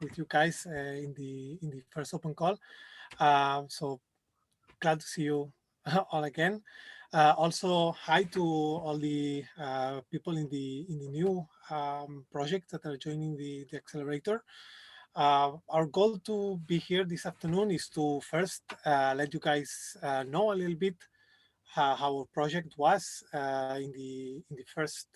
with you guys in the first open call. So glad to see you all again. Also, hi to all the people in the new project that are joining the accelerator. Our goal to be here this afternoon is to first let you guys know a little bit how our project was in the first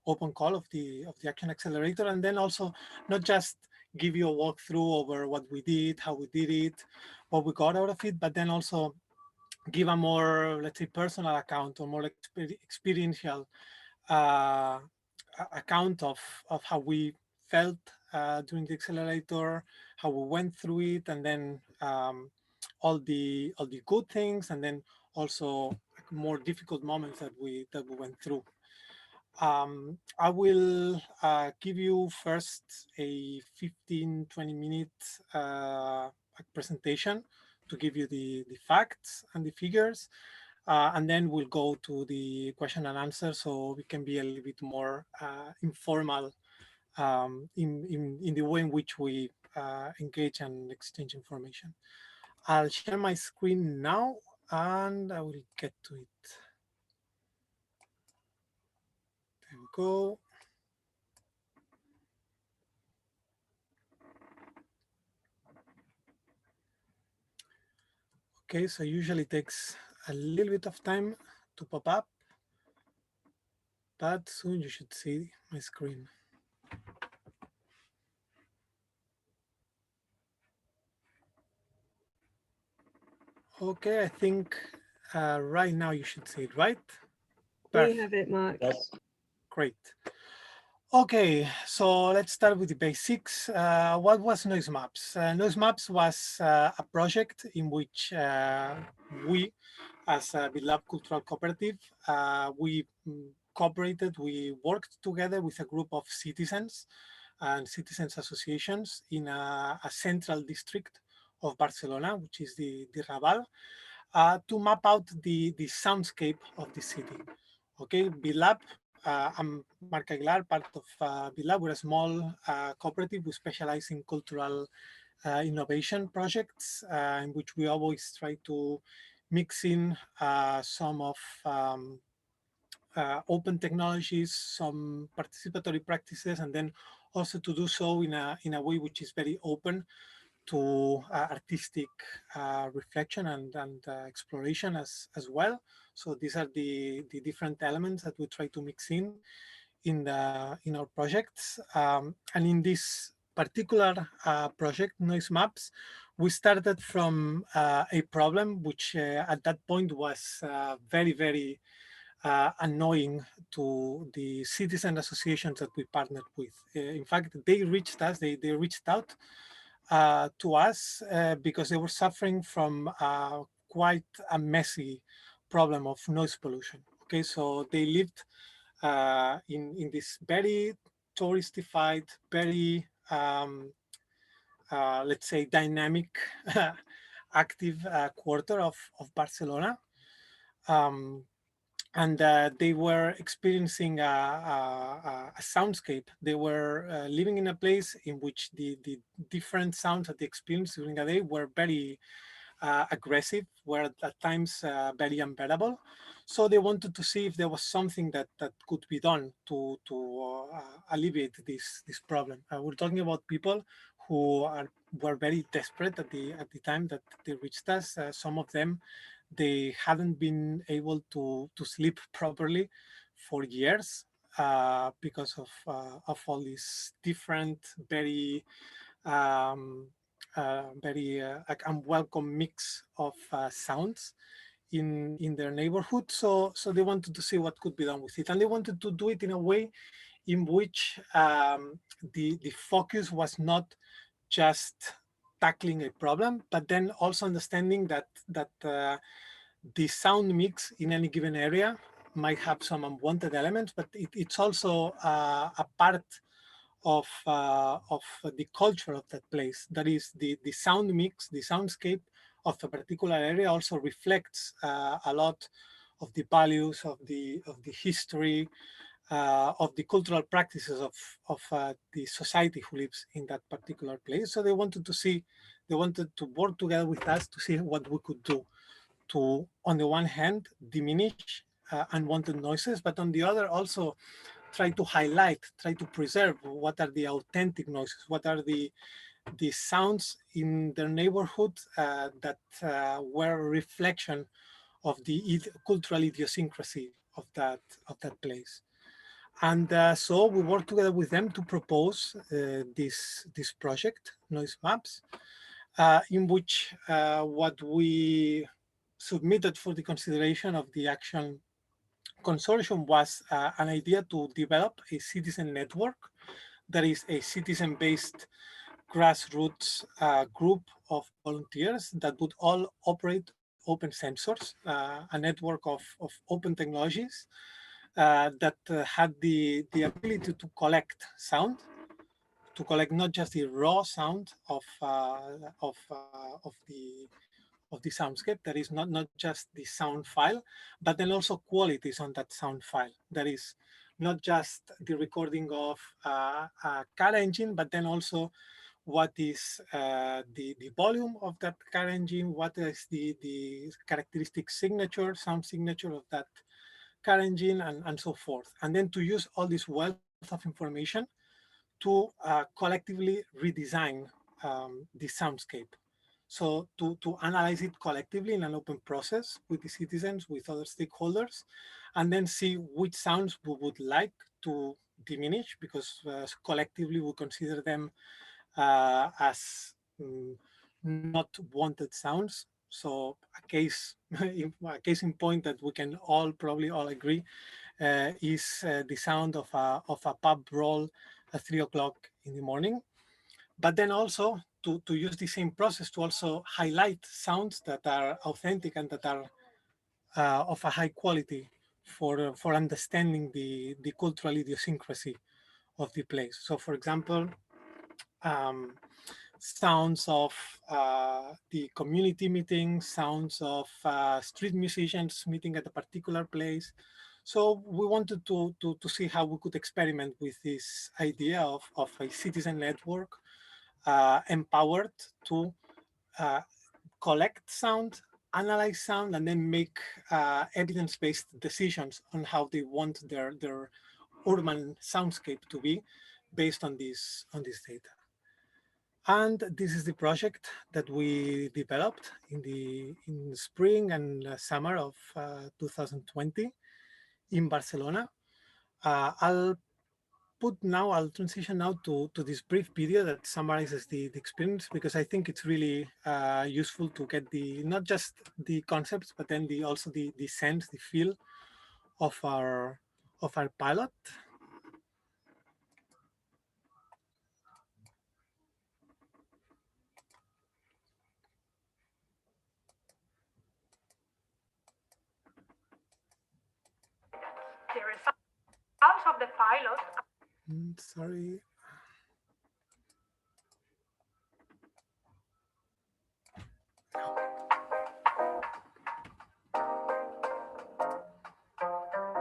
open call of the Action Accelerator, and then also not just give you a walkthrough over what we did, how we did it, what we got out of it, but then also give a more, let's say, personal account or more experiential uh, account of how we felt during the accelerator, how we went through it, and then all the good things, and then also more difficult moments that we went through. I will give you first a 15-20 minute presentation to give you the facts and the figures, and then we'll go to the question and answer, so we can be a little bit more informal in the way in which we engage and exchange information. I'll share my screen now, and I will get to it. There we go. Okay, so usually takes a little bit of time to pop up, but soon you should see my screen. Okay, I think right now you should see it, right? Perfect. We have it, Mark. Yes. Great. Okay, so let's start with the basics. What was Noise Maps? Noise Maps was a project in which we, as a BitLab Cultural Cooperative, we cooperated, we worked together with a group of citizens and citizens associations in a central district of Barcelona, which is the Raval, to map out the soundscape of the city. Okay, BitLab, I'm Marc Aguilar, part of BitLab. We're a small cooperative. We specialize in cultural innovation projects, in which we always try to mix in some of open technologies, some participatory practices, and then also to do so in a way which is very open to artistic reflection and exploration as well. So these are the different elements that we try to mix in our projects. And in this particular project, Noise Maps, we started from a problem which at that point was very annoying to the citizen associations that we partnered with. In fact, they reached us, they reached out to us because they were suffering from quite a messy problem of noise pollution. Okay, so they lived in this very touristified, very let's say dynamic, active quarter of Barcelona. And they were experiencing a soundscape. They were living in a place in which the different sounds that they experienced during the day were very aggressive, were at times very unbearable. So they wanted to see if there was something that could be done to alleviate this problem. We're talking about people who were very desperate at the time that they reached us. Some of them, they hadn't been able to sleep properly for years because of all these different, very unwelcome mix of sounds in their neighborhood. So they wanted to see what could be done with it, and they wanted to do it in a way in which the focus was not just tackling a problem, but then also understanding that the sound mix in any given area might have some unwanted elements, but it's also a part of the culture of that place. That is, the sound mix, the soundscape of a particular area also reflects a lot of the values of the history of the cultural practices of the society who lives in that particular place. So they wanted to work together with us to see what we could do to, on the one hand, diminish unwanted noises, but on the other also try to highlight, try to preserve what are the authentic noises, what are the sounds in their neighborhood that were a reflection of the cultural idiosyncrasy of that place. And so we worked together with them to propose this project, Noise Maps, in which what we submitted for the consideration of the action consortium was an idea to develop a citizen network that is a citizen-based grassroots group of volunteers that would all operate open sensors, a network of open technologies that had the ability to collect sound, to collect not just the raw sound of the soundscape, that is not just the sound file, but then also qualities on that sound file. That is not just the recording of a car engine, but then also what is the volume of that car engine, what is the characteristic signature, sound signature of that car engine, and so forth. And then to use all this wealth of information to collectively redesign the soundscape. So to analyze it collectively in an open process with the citizens, with other stakeholders, and then see which sounds we would like to diminish because collectively we consider them as not wanted sounds. So a case in point that we can probably all agree is the sound of a pub brawl at 3 o'clock in the morning. But then also to use the same process to also highlight sounds that are authentic and that are of a high quality for understanding the cultural idiosyncrasy of the place. So for example, sounds of the community meetings, sounds of street musicians meeting at a particular place. So we wanted to see how we could experiment with this idea of a citizen network empowered to collect sound, analyze sound, and then make evidence-based decisions on how they want their urban soundscape to be based on this data. And this is the project that we developed in the spring and summer of 2020 in Barcelona. I'll transition now to this brief video that summarizes the experience, because I think it's really useful to get not just the concepts, but then also the sense, the feel of our pilot. The results of the pilot. Sorry.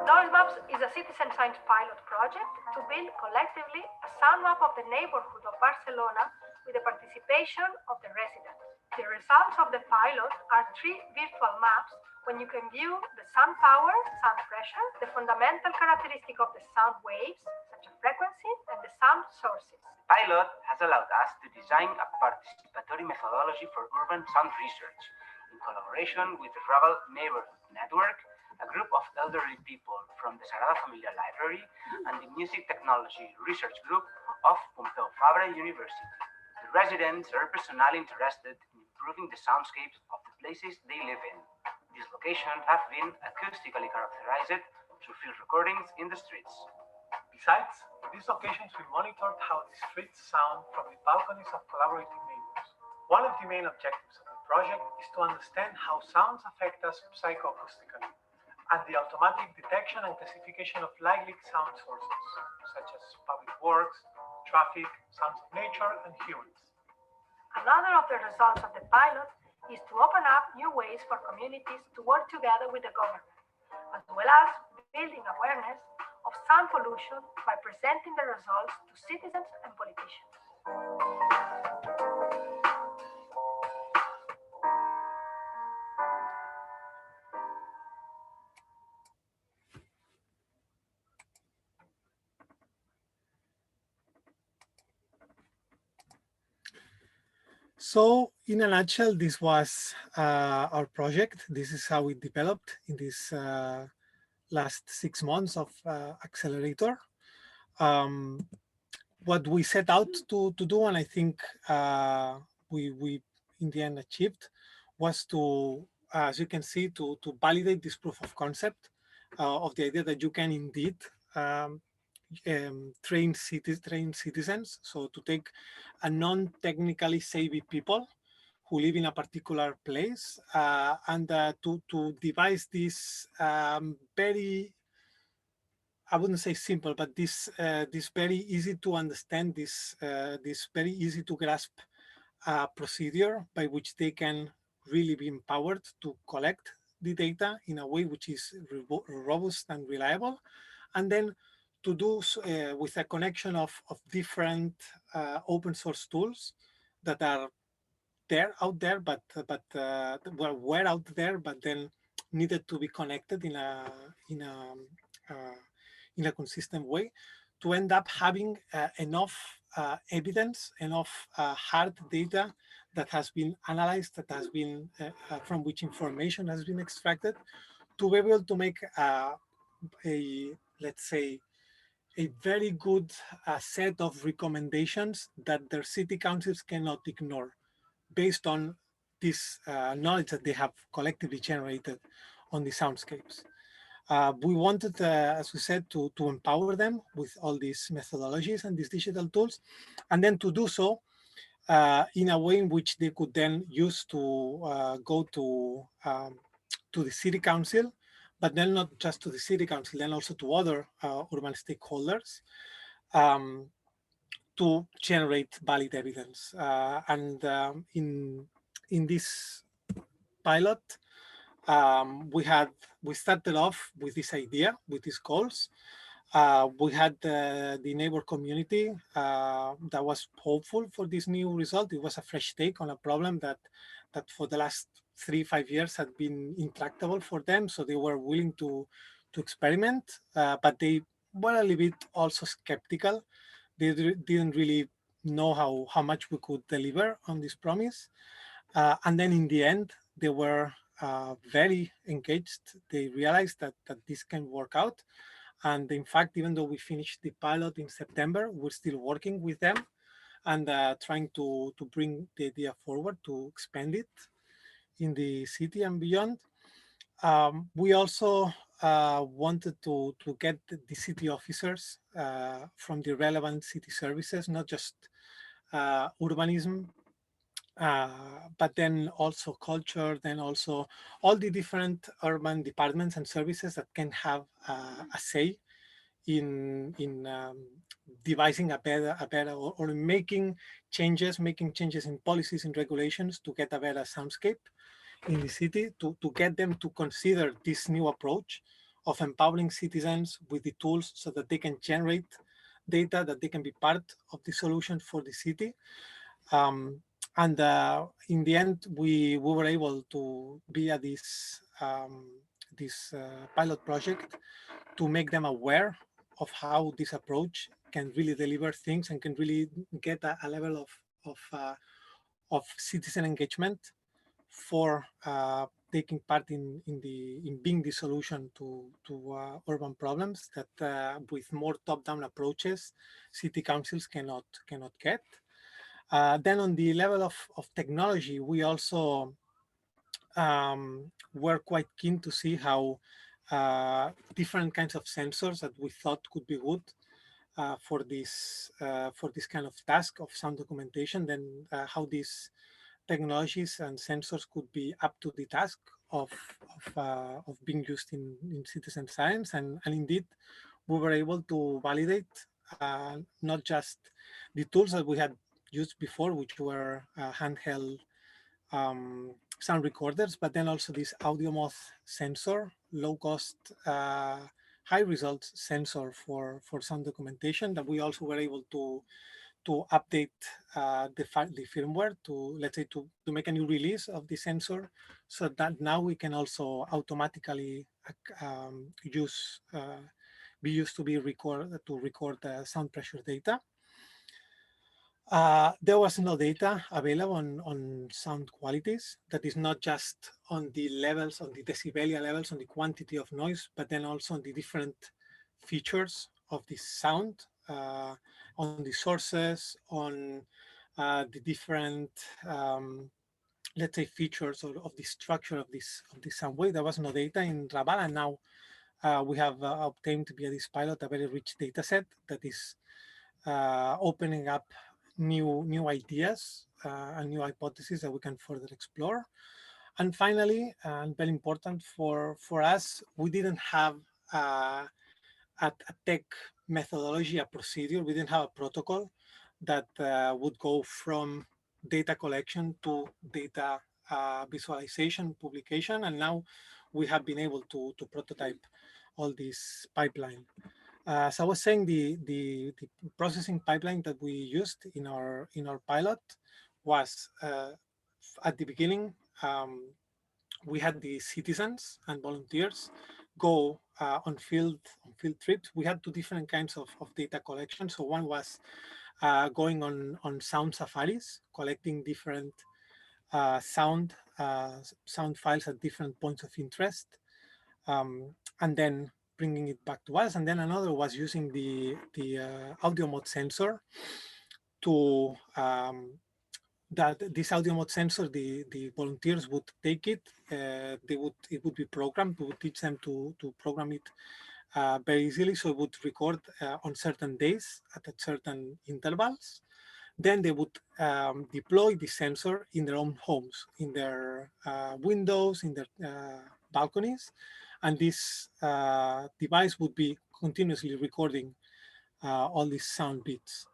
Noise Maps is a citizen science pilot project to build collectively a sound map of the neighborhood of Barcelona with the participation of the residents. The results of the pilot are 3 virtual maps when you can view the sound power, sound pressure, the fundamental characteristic of the sound waves, such as frequency, and the sound sources. The pilot has allowed us to design a participatory methodology for urban sound research in collaboration with the Raval Neighborhood Network, a group of elderly people from the Sagrada Familia Library, and the Music Technology Research Group of Pompeu Fabra University. The residents are personally interested in improving the soundscapes of the places they live in. These locations have been acoustically characterized through field recordings in the streets. Besides, in these locations we monitored how the streets sound from the balconies of collaborating neighbors. One of the main objectives of the project is to understand how sounds affect us psychoacoustically, and the automatic detection and classification of likely sound sources, such as public works, traffic, sounds of nature, and humans. Another of the results of the pilot is to open up new ways for communities to work together with the government, as well as building awareness of sound pollution by presenting the results to citizens and politicians. So in a nutshell, this was our project. This is how it developed in this last 6 months of Accelerator. What we set out to do, and I think we in the end achieved, was to, as you can see, to validate this proof of concept of the idea that you can indeed train citizens. So to take a non-technically savvy people who live in a particular place and to devise this very, I wouldn't say simple, but this very easy to understand, this very easy to grasp procedure by which they can really be empowered to collect the data in a way which is robust and reliable, and then to do with a connection of different open source tools that are out there, but were out there, but then needed to be connected in a consistent way to end up having enough evidence, enough hard data that has been analyzed, that has been from which information has been extracted, to be able to make let's say, a very good set of recommendations that their city councils cannot ignore, based on this knowledge that they have collectively generated on the soundscapes. We wanted, as we said, to empower them with all these methodologies and these digital tools, and then to do so in a way in which they could then use to go to the city council, but then not just to the city council, then also to other urban stakeholders to generate valid evidence. And in this pilot, we started off with this idea, with these goals. We had the neighbor community that was hopeful for this new result. It was a fresh take on a problem that for the last 3-5 years had been intractable for them. So they were willing to experiment, but they were a little bit also skeptical. They didn't really know how much we could deliver on this promise. And then in the end, they were very engaged. They realized that this can work out. And in fact, even though we finished the pilot in September, we're still working with them and trying to bring the idea forward, to expand it in the city and beyond. We also wanted to get the city officers from the relevant city services, not just urbanism, but then also culture, then also all the different urban departments and services that can have a say in devising a better or making changes in policies and regulations to get a better soundscape in the city, to get them to consider this new approach of empowering citizens with the tools so that they can generate data, that they can be part of the solution for the city. And in the end, we were able to, via this pilot project, to make them aware of how this approach can really deliver things and can really get a level of citizen engagement for taking part in being the solution to urban problems that with more top-down approaches, city councils cannot get. Then on the level of technology, we also were quite keen to see how different kinds of sensors that we thought could be good for this kind of task of sound documentation, then how these technologies and sensors could be up to the task of being used in citizen science. And indeed, we were able to validate not just the tools that we had used before, which were handheld sound recorders, but then also this AudioMoth sensor, low cost high results sensor for sound documentation that we also were able to update the firmware to, let's say, to make a new release of the sensor, so that now we can also automatically be used to record sound pressure data. There was no data available on sound qualities. That is not just on the levels, on the decibelia levels, on the quantity of noise, but then also on the different features of the sound, on the sources, on the different, let's say, features of the structure of this sound wave. There was no data in Raval, and now we have obtained via this pilot a very rich data set that is opening up new ideas and new hypotheses that we can further explore. And finally, and very important for us, we didn't have a tech methodology, a procedure. We didn't have a protocol that would go from data collection to data visualization, publication, and now we have been able to prototype all this pipeline. So I was saying the processing pipeline that we used in our pilot was at the beginning, we had the citizens and volunteers go on field trips. We had two different kinds of data collection. So one was going on sound safaris, collecting different sound files at different points of interest, and then bringing it back to us. And then another was using the audio mode sensor to that this audio mode sensor, the volunteers would take it, it would be programmed. We would teach them to program it very easily, so it would record on certain days at certain intervals. Then they would deploy the sensor in their own homes, in their windows, in their balconies, and this device would be continuously recording all these sound bits.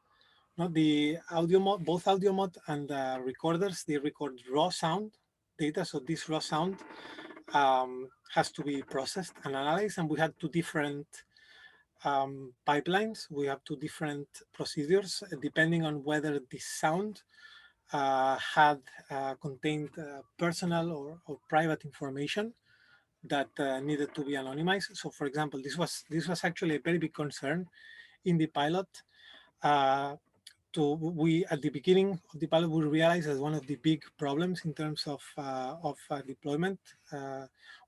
Now, the audio mode, both audio mode and recorders, they record raw sound data. So this raw sound has to be processed and analyzed. And we had two different pipelines. We have two different procedures depending on whether the sound had contained personal or private information that needed to be anonymized. So, for example, this was actually a very big concern in the pilot. We at the beginning of the pilot, we realized that one of the big problems in terms of deployment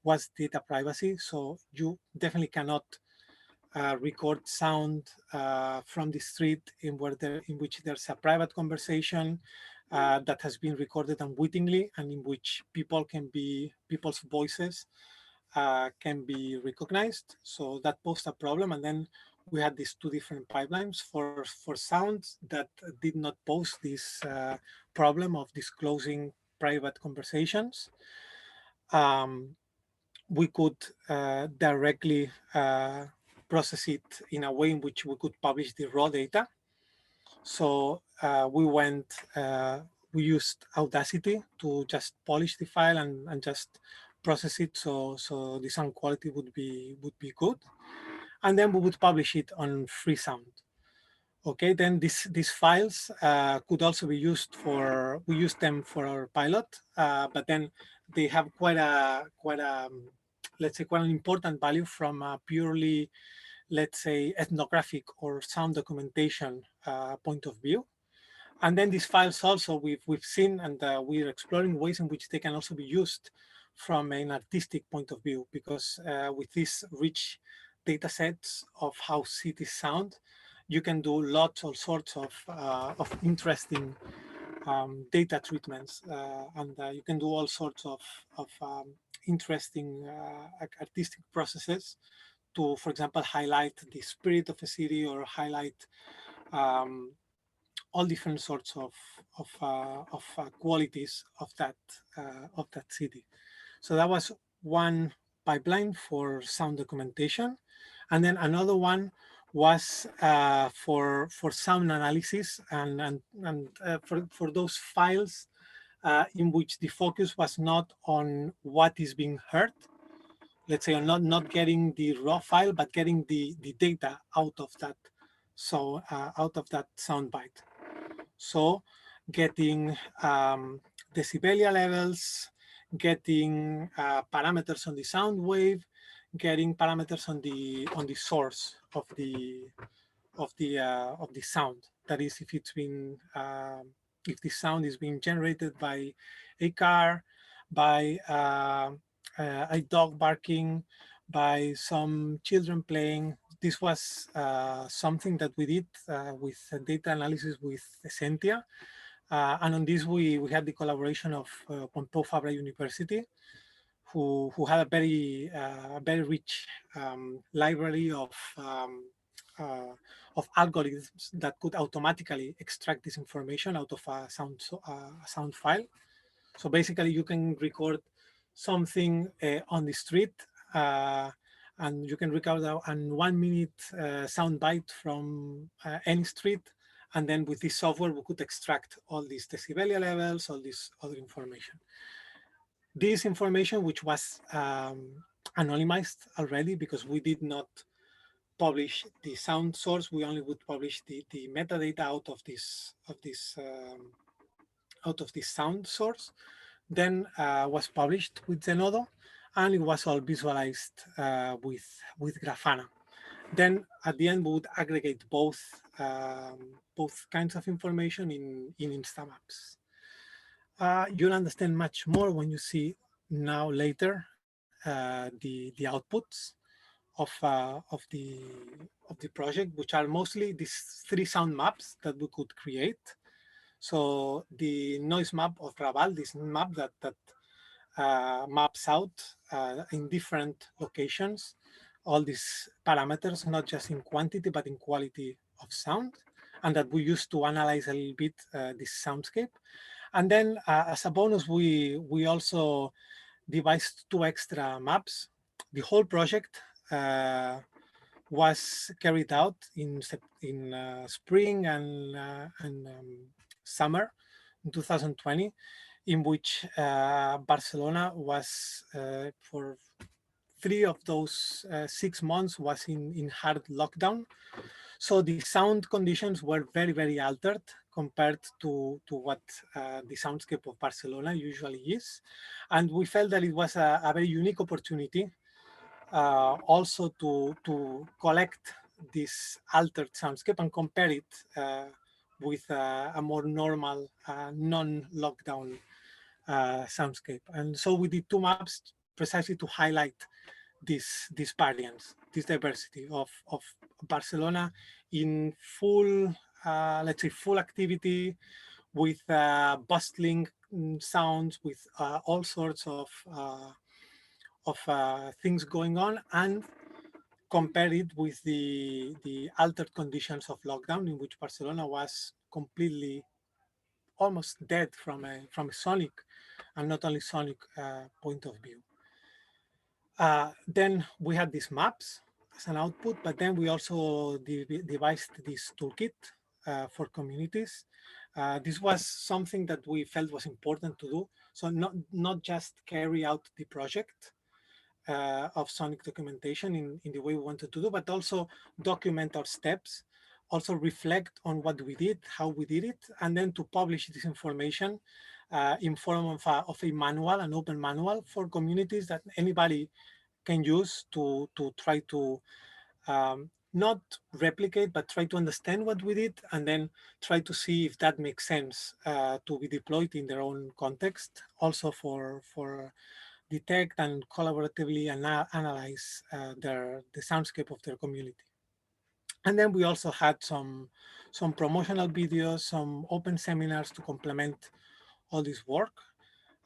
was data privacy. So you definitely cannot record sound from the street in which there's a private conversation that has been recorded unwittingly, and in which people's voices can be recognized. So that posed a problem. And then we had these two different pipelines for sounds that did not pose this problem of disclosing private conversations. We could directly process it in a way in which we could publish the raw data. So we used Audacity to just polish the file and just process it so the sound quality would be good. And then we would publish it on Freesound. Okay, then these files could also be used we used them for our pilot, but then they have quite an important value from a purely, let's say, ethnographic or sound documentation point of view. And then these files also we've seen, and we're exploring ways in which they can also be used from an artistic point of view, because with these rich data sets of how cities sound, you can do all sorts of interesting data treatments, and you can do all sorts of interesting artistic processes to, for example, highlight the spirit of a city, or highlight all different sorts of qualities of that city. So that was one pipeline for sound documentation, and then another one was for sound analysis and for those files in which the focus was not on what is being heard, let's say, not getting the raw file, but getting the data out of that, so out of that soundbite. So getting decibelia levels, getting parameters on the sound wave, getting parameters on the source of the sound. That is, if it's been if the sound is being generated by a car, by a dog barking, by some children playing. This was something that we did with data analysis with Essentia. And on this, we had the collaboration of Pompeu Fabra University, who had a very rich library of algorithms that could automatically extract this information out of a sound file. So basically, you can record something on the street, and you can record a 1 minute sound bite from any street. And then with this software, we could extract all these decibelia levels, all this other information. This information, which was anonymized already, because we did not publish the sound source, we only would publish the metadata out of this sound source, then was published with Zenodo, and it was all visualized with Grafana. Then at the end, we would aggregate both kinds of information in Instamaps. You'll understand much more when you see now later the outputs of the project, which are mostly these 3 sound maps that we could create. So the noise map of Raval, this map that maps out in different locations all these parameters, not just in quantity, but in quality of sound, and that we use to analyze a little bit this soundscape. And then as a bonus, we also devised 2 extra maps. The whole project was carried out in spring and summer in 2020, in which Barcelona was for 3 of those 6 months was in hard lockdown. So the sound conditions were very, very altered compared to what the soundscape of Barcelona usually is. And we felt that it was a very unique opportunity also to collect this altered soundscape and compare it with a more normal non-lockdown soundscape. And so we did 2 maps precisely to highlight this variance, this diversity of Barcelona in full, let's say, full activity, with bustling sounds, with all sorts of things going on, and compare it with the altered conditions of lockdown, in which Barcelona was completely almost dead from a sonic and not only sonic point of view. Then we had these maps as an output, but then we also devised this toolkit for communities. This was something that we felt was important to do. So not just carry out the project of sonic documentation in the way we wanted to do, but also document our steps, also reflect on what we did, how we did it, and then to publish this information in form of a manual, an open manual for communities that anybody can use to try to not replicate, but try to understand what we did, and then try to see if that makes sense to be deployed in their own context, also for detect and collaboratively analyze the soundscape of their community. And then we also had some promotional videos, some open seminars to complement all this work.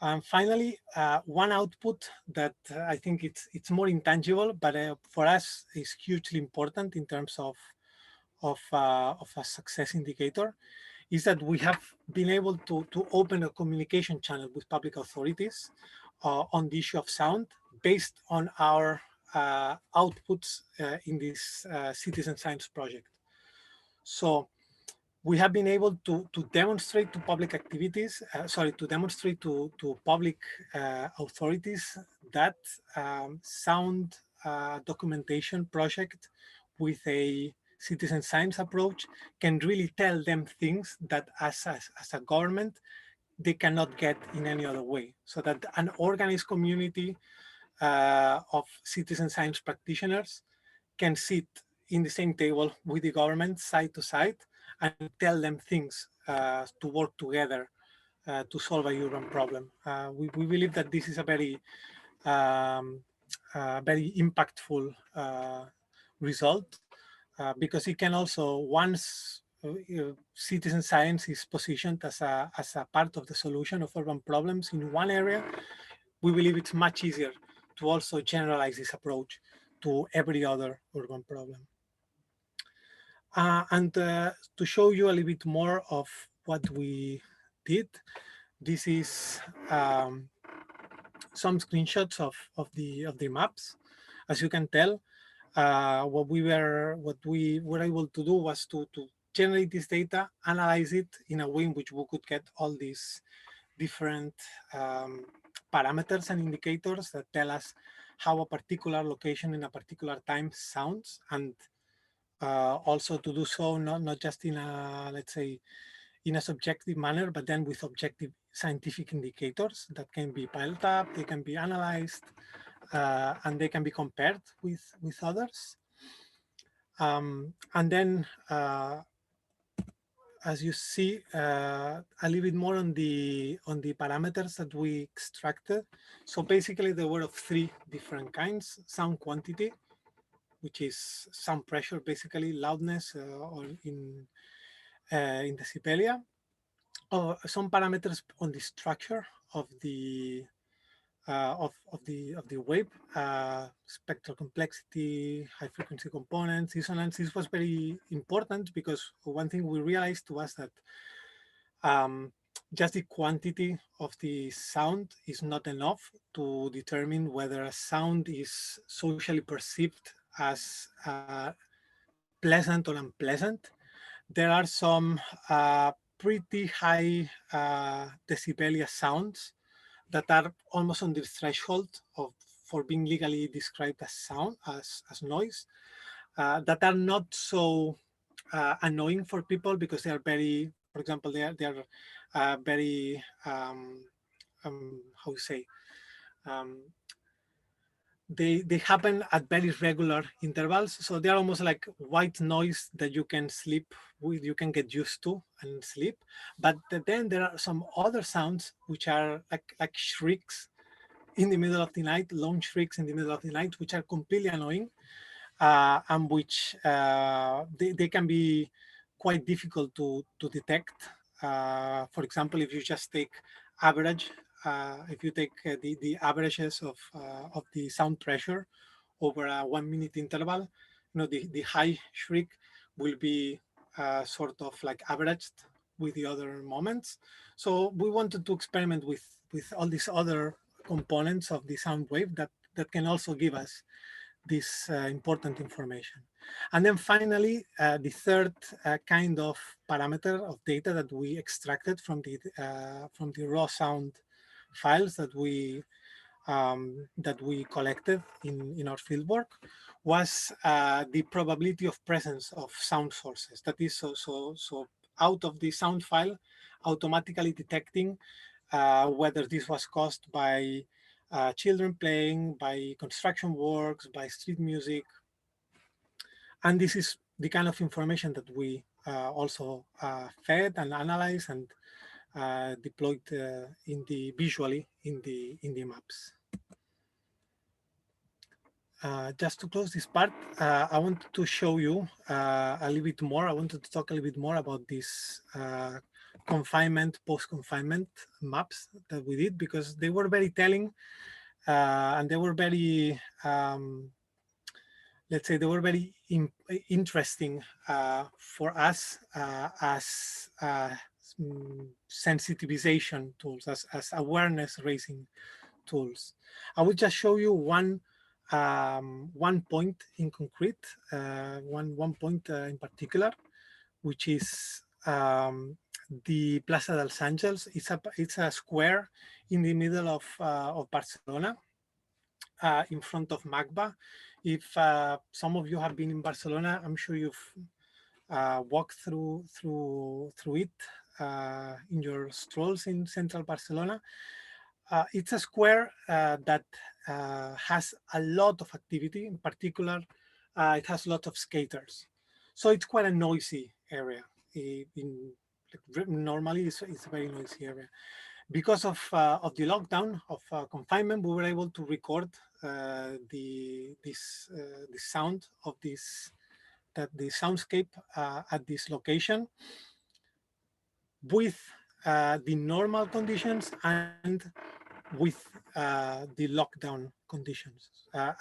And finally, one output that I think it's more intangible, but for us is hugely important in terms of a success indicator, is that we have been able to open a communication channel with public authorities on the issue of sound based on our outputs in this citizen science project. So we have been able to demonstrate to public activities, to demonstrate to public authorities that sound documentation project with a citizen science approach can really tell them things that as a government, they cannot get in any other way. So that an organized community of citizen science practitioners can sit in the same table with the government side to side and tell them things to work together to solve a urban problem. We believe that this is a very impactful result because it can also, once citizen science is positioned as a part of the solution of urban problems in one area, we believe it's much easier to also generalize this approach to every other urban problem. And to show you a little bit more of what we did, this is some screenshots of the maps. As you can tell, what we were able to do was to generate this data, analyze it in a way in which we could get all these different parameters and indicators that tell us how a particular location in a particular time sounds, and also to do so not just in a, let's say, in a subjective manner, but then with objective scientific indicators that can be piled up, they can be analyzed, and they can be compared with others. And then, as you see, a little bit more on the parameters that we extracted. So basically, there were of three different kinds: sound quantity, which is sound pressure, basically loudness, or in decibelia. Some parameters on the structure of the wave, spectral complexity, high frequency components, dissonance. This was very important because one thing we realized was that just the quantity of the sound is not enough to determine whether a sound is socially perceived as pleasant or unpleasant. There are some pretty high decibelia sounds that are almost on the threshold for being legally described as sound, as noise, that are not so annoying for people because they are very, for example, they are very, how you say, they happen at very regular intervals. So they're almost like white noise that you can sleep with, you can get used to and sleep. But then there are some other sounds which are like shrieks in the middle of the night, long shrieks in the middle of the night, which are completely annoying, and which they can be quite difficult to detect. For example, if you just take average, if you take the averages of the sound pressure over a 1 minute interval, the high shriek will be sort of like averaged with the other moments. So we wanted to experiment with all these other components of the sound wave that can also give us this important information. And then finally, the third kind of parameter of data that we extracted from the raw sound files that we collected in our fieldwork was the probability of presence of sound sources. That is, so out of the sound file, automatically detecting whether this was caused by children playing, by construction works, by street music. And this is the kind of information that we also fed and analyzed and deployed visually in the maps. Just to close this part, I wanted to show you a little bit more. I wanted to talk a little bit more about this confinement, post-confinement maps that we did, because they were very telling and they were very, let's say, they were very interesting for us as sensitivization tools, as awareness raising tools. I will just show you one point in concrete, one point in particular, which is the Plaza dels Àngels. It's a square in the middle of Barcelona, in front of MACBA. If some of you have been in Barcelona, I'm sure you've walked through it in your strolls in central Barcelona. It's a square that has a lot of activity. In particular, it has a lot of skaters. So it's quite a noisy area. Normally, it's a very noisy area. Because of the lockdown, of confinement, we were able to record the sound of the soundscape at this location with the normal conditions and with the lockdown conditions.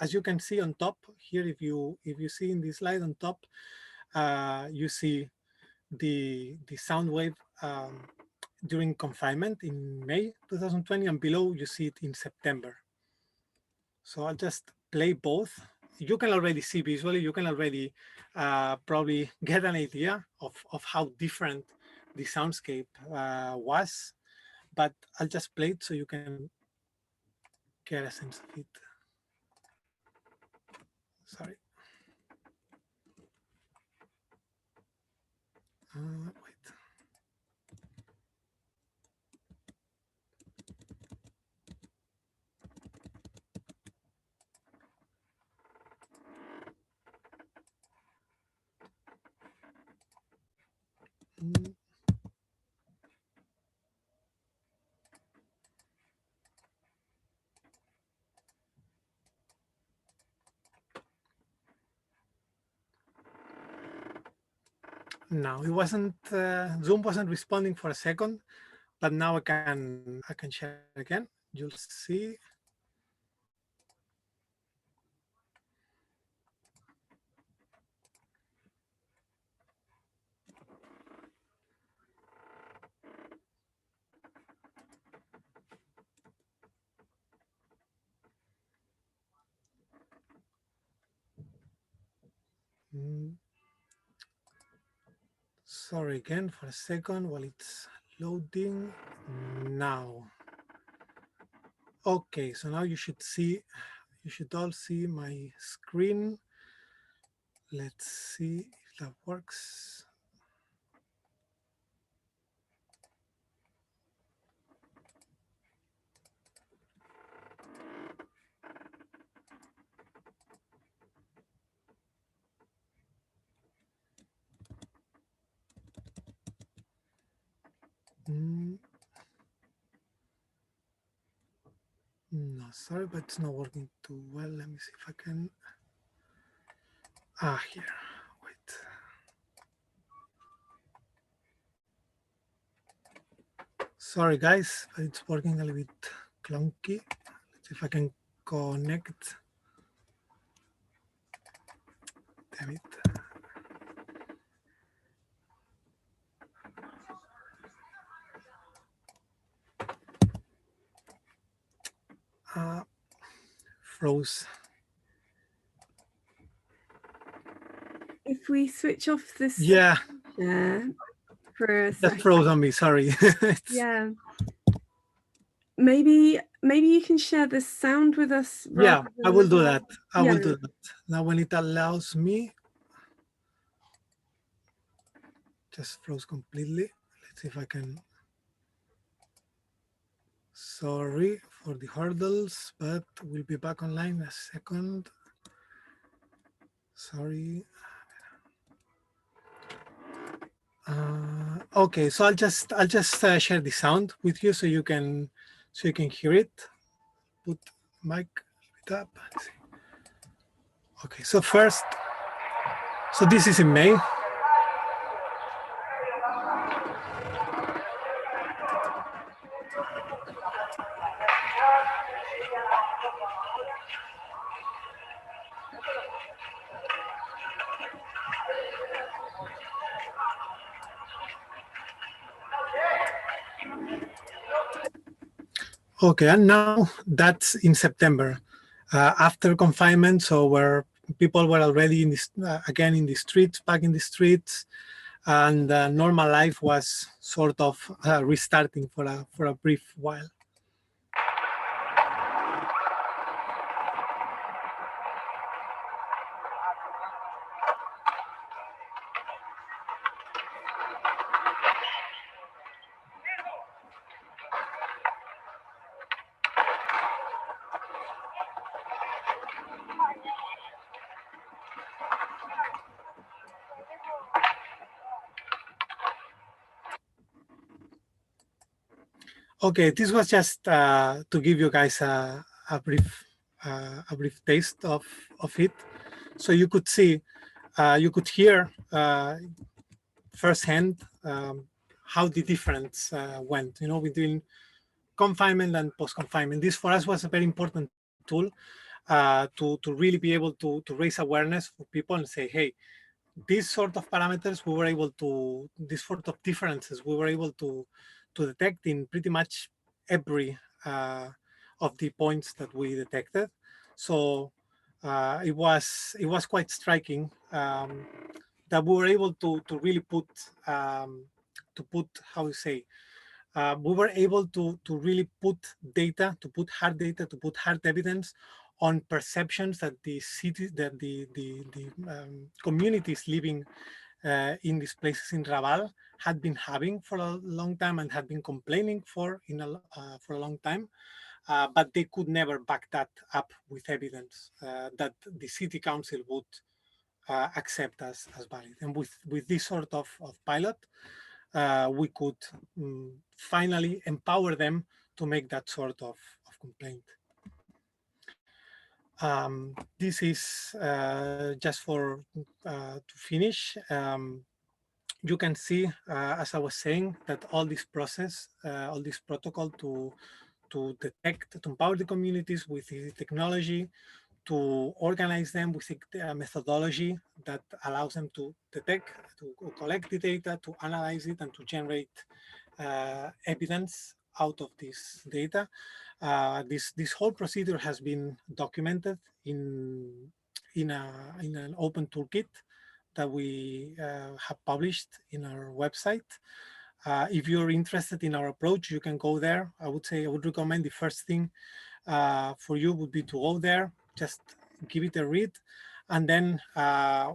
As you can see on top here, if you see in this slide on top, you see the sound wave during confinement in May 2020, and below you see it in September. So I'll just play both. You can already see visually, you can already probably get an idea of how different the soundscape was, but I'll just play it so you can get a sense of it. Sorry. Wait. No, it wasn't. Zoom wasn't responding for a second, but now I can share again. You'll see. Sorry again for a second while it's loading now. Okay, so now you should all see my screen. Let's see if that works. No, sorry, but it's not working too well. Let me see if I can. Here. Wait. Sorry, guys, but it's working a little bit clunky. Let's see if I can connect. Damn it. Froze. If we switch off this, yeah, for a that second. froze on me. Sorry. Yeah. Maybe you can share the sound with us. Yeah, I will do that. I will Yeah. do that. Now, when it allows me, just froze completely. Let's see if I can. Sorry for the hurdles, but we'll be back online in a second. Sorry. Okay, so I'll just share the sound with you so you can hear it. Put mic it up. Okay, so first, so this is in May. Okay, and now that's in September, after confinement. So where people were already in this again in the streets, back in the streets, and normal life was sort of restarting for a brief while. Okay, this was just to give you guys a brief taste of it, so you could see, you could hear firsthand how the difference went, you know, between confinement and post-confinement. This for us was a very important tool to really be able to raise awareness for people and say, hey, these sort of parameters we were able to, these sort of differences we were able to detect in pretty much every of the points that we detected. So it was quite striking that we were able to really put how you say, we were able to really put data, to put hard data, to put hard evidence on perceptions that the cities, that the communities living in these places in Raval had been having for a long time and had been complaining for a long time, but they could never back that up with evidence that the city council would accept as valid. And with this sort of pilot, we could finally empower them to make that sort of complaint. This is just for to finish. You can see, as I was saying, that all this process, all this protocol to detect, to empower the communities with the technology, to organize them with a methodology that allows them to detect, to collect the data, to analyze it, and to generate evidence out of this data. This whole procedure has been documented in an open toolkit that we have published in our website. If you're interested in our approach, you can go there. I would recommend the first thing for you would be to go there, just give it a read. And then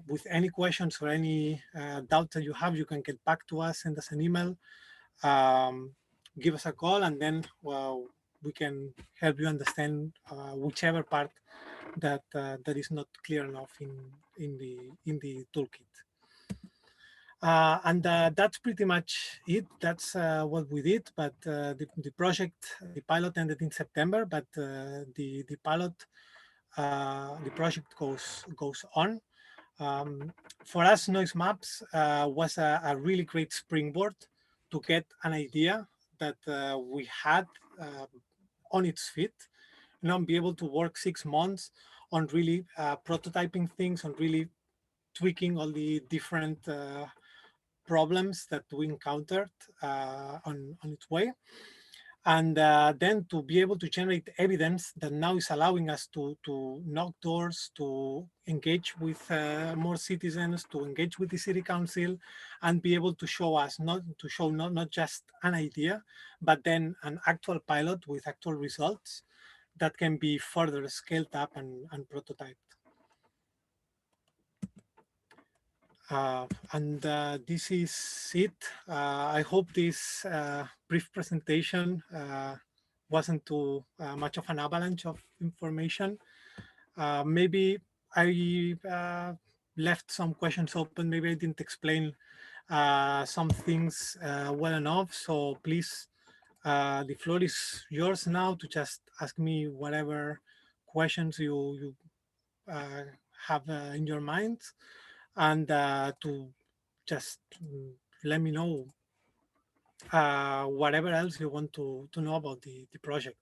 with any questions or any doubts that you have, you can get back to us, send us an email, give us a call, and then we can help you understand whichever part that is not clear enough in the toolkit. And that's pretty much it. That's what we did. But the pilot ended in September. But the project goes on. For us, noise maps was a really great springboard to get an idea that we had on its feet, you know, and be able to work 6 months on really prototyping things, on really tweaking all the different problems that we encountered on its way. And then to be able to generate evidence that now is allowing us to knock doors, to engage with more citizens, to engage with the city council, and be able to show not just an idea, but then an actual pilot with actual results that can be further scaled up and prototyped. And this is it. I hope this brief presentation wasn't too much of an avalanche of information. Maybe I left some questions open. Maybe I didn't explain some things well enough. So please, the floor is yours now to just ask me whatever questions you have in your mind, and to just let me know whatever else you want to know about the project.